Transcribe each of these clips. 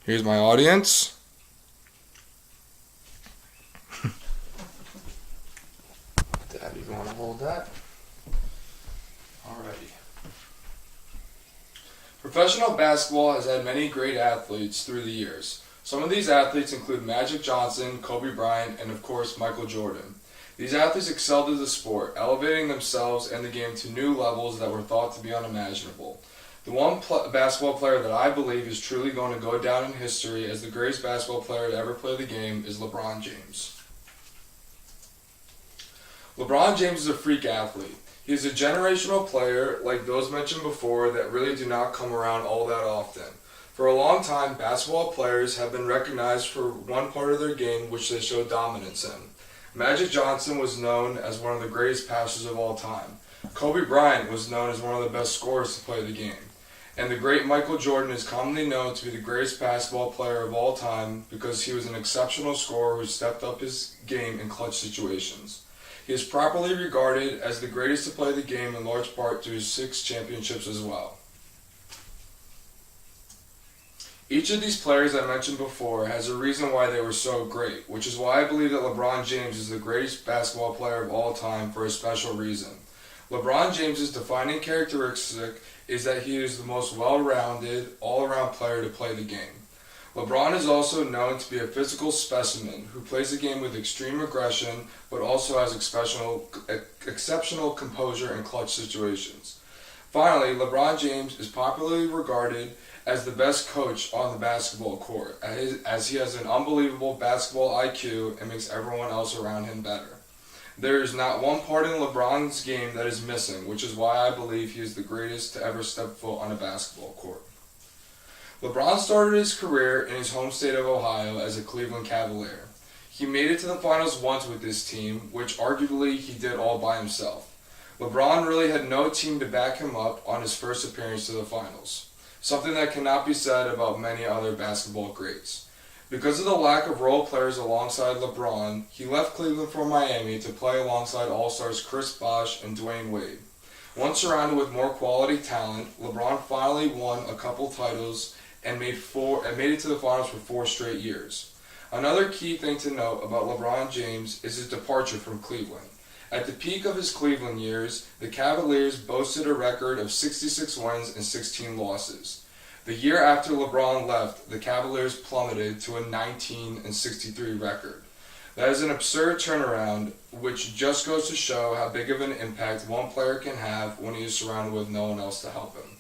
Here's my audience. Dad, you want to hold that? Alrighty. Professional basketball has had many great athletes through the years. Some of these athletes include Magic Johnson, Kobe Bryant, and of course Michael Jordan. These athletes excelled in the sport, elevating themselves and the game to new levels that were thought to be unimaginable. The one basketball player that I believe is truly going to go down in history as the greatest basketball player to ever play the game is LeBron James. LeBron James is a freak athlete. He is a generational player, like those mentioned before, that really do not come around all that often. For a long time, basketball players have been recognized for one part of their game which they show dominance in. Magic Johnson was known as one of the greatest passers of all time. Kobe Bryant was known as one of the best scorers to play the game. And the great Michael Jordan is commonly known to be the greatest basketball player of all time because he was an exceptional scorer who stepped up his game in clutch situations. He is properly regarded as the greatest to play the game in large part to his 6 championships as well. Each of these players I mentioned before has a reason why they were so great, which is why I believe that LeBron James is the greatest basketball player of all time for a special reason. LeBron James's defining characteristic is that he is the most well-rounded, all-around player to play the game. LeBron is also known to be a physical specimen who plays the game with extreme aggression but also has exceptional composure in clutch situations. Finally, LeBron James is popularly regarded as the best coach on the basketball court, as he has an unbelievable basketball IQ and makes everyone else around him better. There is not one part in LeBron's game that is missing, which is why I believe he is the greatest to ever step foot on a basketball court. LeBron started his career in his home state of Ohio as a Cleveland Cavalier. He made it to the finals once with this team, which arguably he did all by himself. LeBron really had no team to back him up on his first appearance to the finals, something that cannot be said about many other basketball greats. Because of the lack of role players alongside LeBron, he left Cleveland for Miami to play alongside All-Stars Chris Bosh and Dwayne Wade. Once surrounded with more quality talent, LeBron finally won a couple titles and made it to the finals for 4 straight years. Another key thing to note about LeBron James is his departure from Cleveland. At the peak of his Cleveland years, the Cavaliers boasted a record of 66 wins and 16 losses. The year after LeBron left, the Cavaliers plummeted to a 19-63 record. That is an absurd turnaround, which just goes to show how big of an impact one player can have when he is surrounded with no one else to help him.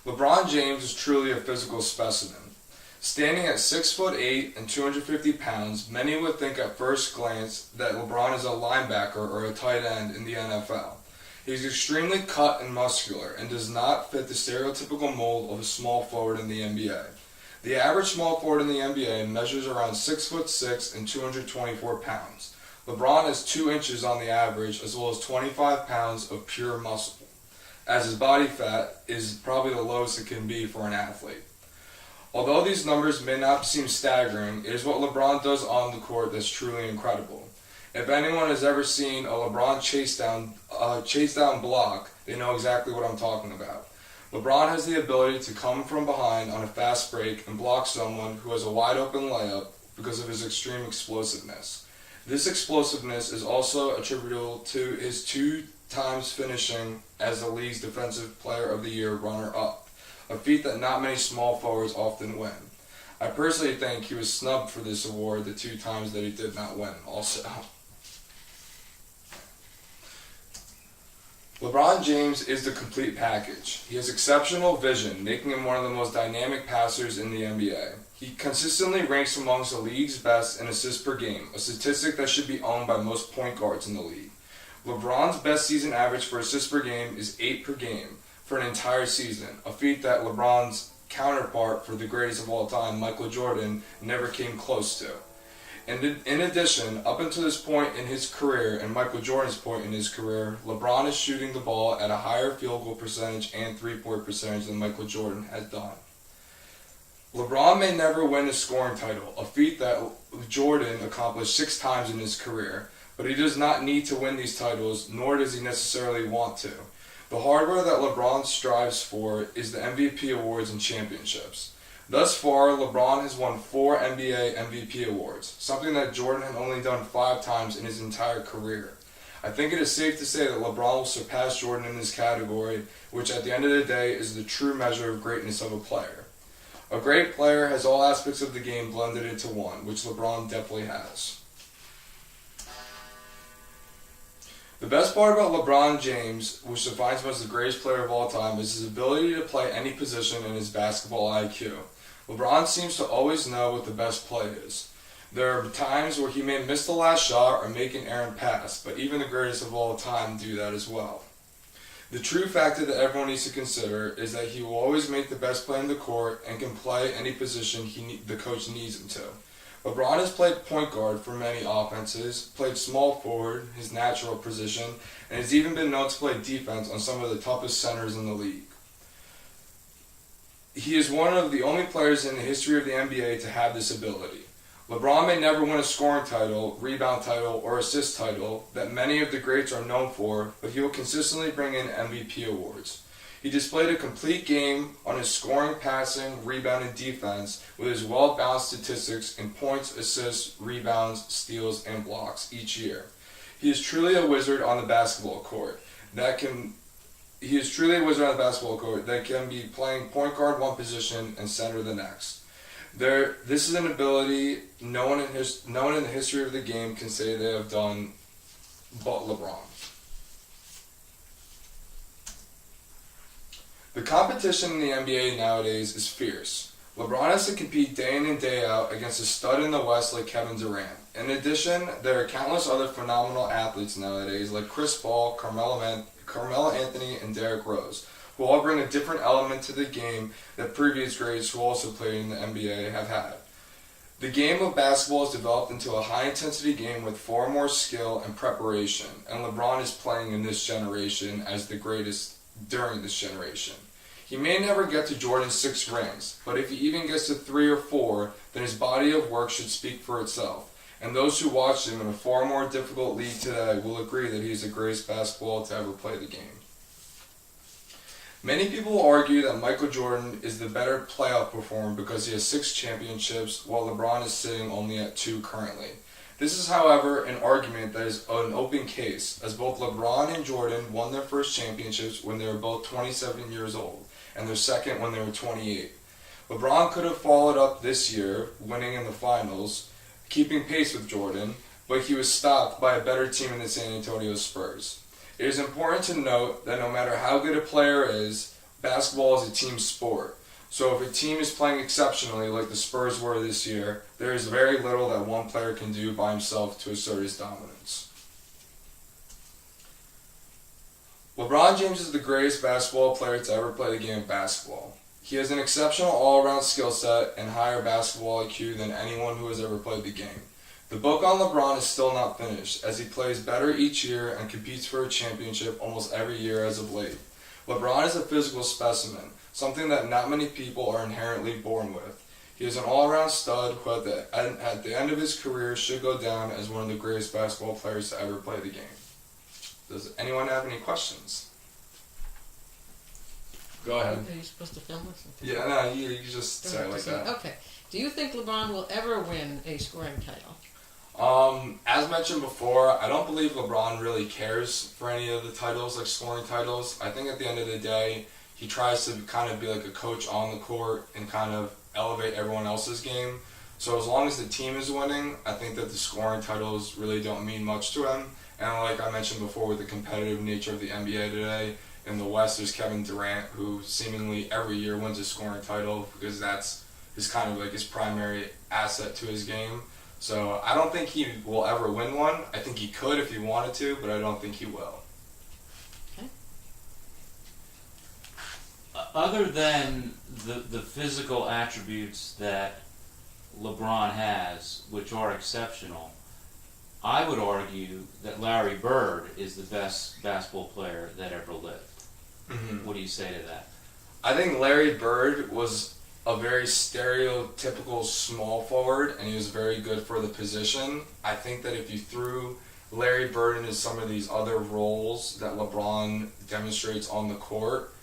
LeBron James is truly a physical specimen. Standing at 6'8" and 250 pounds, many would think at first glance that LeBron is a linebacker or a tight end in the NFL. He's extremely cut and muscular and does not fit the stereotypical mold of a small forward in the NBA. The average small forward in the NBA measures around 6'6" and 224 pounds. LeBron is 2 inches on the average as well as 25 pounds of pure muscle, as his body fat is probably the lowest it can be for an athlete. Although these numbers may not seem staggering, it is what LeBron does on the court that's truly incredible. If anyone has ever seen a LeBron chase down block, they know exactly what I'm talking about. LeBron has the ability to come from behind on a fast break and block someone who has a wide open layup because of his extreme explosiveness. This explosiveness is also attributable to his 2 times finishing as the league's Defensive Player of the Year runner-up, a feat that not many small forwards often win. I personally think he was snubbed for this award the 2 times that he did not win also. LeBron James is the complete package. He has exceptional vision, making him one of the most dynamic passers in the NBA. He consistently ranks amongst the league's best in assists per game, a statistic that should be owned by most point guards in the league. LeBron's best season average for assists per game is 8 per game for an entire season, a feat that LeBron's counterpart for the greatest of all time, Michael Jordan, never came close to. And in addition, up until this point in his career and Michael Jordan's point in his career, LeBron is shooting the ball at a higher field goal percentage and three-point percentage than Michael Jordan has done. LeBron may never win a scoring title, a feat that Jordan accomplished 6 times in his career, but he does not need to win these titles, nor does he necessarily want to. The hardware that LeBron strives for is the MVP awards and championships. Thus far, LeBron has won 4 NBA MVP awards, something that Jordan had only done 5 times in his entire career. I think it is safe to say that LeBron will surpass Jordan in this category, which at the end of the day is the true measure of greatness of a player. A great player has all aspects of the game blended into one, which LeBron definitely has. The best part about LeBron James, which defines him as the greatest player of all time, is his ability to play any position and his basketball IQ. LeBron seems to always know what the best play is. There are times where he may miss the last shot or make an errant pass, but even the greatest of all time do that as well. The true factor that everyone needs to consider is that he will always make the best play in the court and can play any position the coach needs him to. LeBron has played point guard for many offenses, played small forward, his natural position, and has even been known to play defense on some of the toughest centers in the league. He is one of the only players in the history of the NBA to have this ability. LeBron may never win a scoring title, rebound title, or assist title that many of the greats are known for, but he will consistently bring in MVP awards. He displayed a complete game on his scoring, passing, rebound, and defense with his well-balanced statistics in points, assists, rebounds, steals, and blocks each year. He is truly a wizard on the basketball court that can be playing point guard one position and center the next. This is an ability no one in the history of the game can say they have done but LeBron. The competition in the NBA nowadays is fierce. LeBron has to compete day in and day out against a stud in the West like Kevin Durant. In addition, there are countless other phenomenal athletes nowadays like Chris Paul, Carmelo Anthony, and Derrick Rose, who all bring a different element to the game that previous greats who also played in the NBA have had. The game of basketball has developed into a high-intensity game with far more skill and preparation, and LeBron is playing in this generation as the greatest during this generation. He may never get to Jordan's 6 rings, but if he even gets to 3 or 4, then his body of work should speak for itself, and those who watched him in a far more difficult league today will agree that he is the greatest basketball to ever play the game. Many people will argue that Michael Jordan is the better playoff performer because he has 6 championships while LeBron is sitting only at 2 currently. This is, however, an argument that is an open case, as both LeBron and Jordan won their first championships when they were both 27 years old, and their second when they were 28. LeBron could have followed up this year, winning in the finals, keeping pace with Jordan, but he was stopped by a better team in the San Antonio Spurs. It is important to note that no matter how good a player is, basketball is a team sport. So if a team is playing exceptionally like the Spurs were this year, there is very little that one player can do by himself to assert his dominance. LeBron James is the greatest basketball player to ever play the game of basketball. He has an exceptional all-around skill set and higher basketball IQ than anyone who has ever played the game. The book on LeBron is still not finished, as he plays better each year and competes for a championship almost every year as of late. LeBron is a physical specimen, something that not many people are inherently born with. He is an all-around stud who at the end of his career should go down as one of the greatest basketball players to ever play the game. Does anyone have any questions? Go ahead. Are you supposed to film this? Yeah, no, you just say it like that. Okay. Do you think LeBron will ever win a scoring title? As mentioned before, I don't believe LeBron really cares for any of the titles, like scoring titles. I think at the end of the day, he tries to kind of be like a coach on the court and kind of elevate everyone else's game. So as long as the team is winning, I think that the scoring titles really don't mean much to him. And like I mentioned before, with the competitive nature of the NBA today, in the West there's Kevin Durant, who seemingly every year wins a scoring title because that's his kind of like his primary asset to his game. So I don't think he will ever win one. I think he could if he wanted to, but I don't think he will. Okay. Other than the physical attributes that LeBron has, which are exceptional, I would argue that Larry Bird is the best basketball player that ever lived. Mm-hmm. What do you say to that? I think Larry Bird was a very stereotypical small forward, and he was very good for the position. I think that if you threw Larry Bird into some of these other roles that LeBron demonstrates on the court,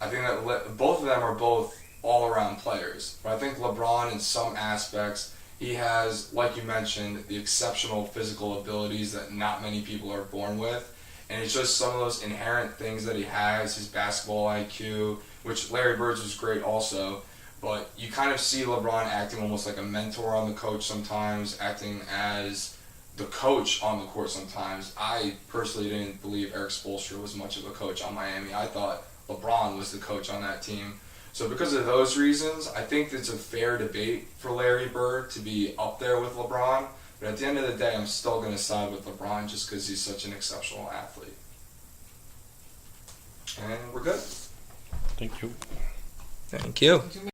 I think that both of them are both all-around players. But I think LeBron, in some aspects, he has, like you mentioned, the exceptional physical abilities that not many people are born with. And it's just some of those inherent things that he has, his basketball IQ, which Larry Bird's was great also. But you kind of see LeBron acting almost like a mentor on the coach sometimes, acting as the coach on the court sometimes. I personally didn't believe Eric Spoelstra was much of a coach on Miami. I thought LeBron was the coach on that team. So because of those reasons, I think it's a fair debate for Larry Bird to be up there with LeBron. But at the end of the day, I'm still going to side with LeBron just because he's such an exceptional athlete. And we're good. Thank you. Thank you. Did you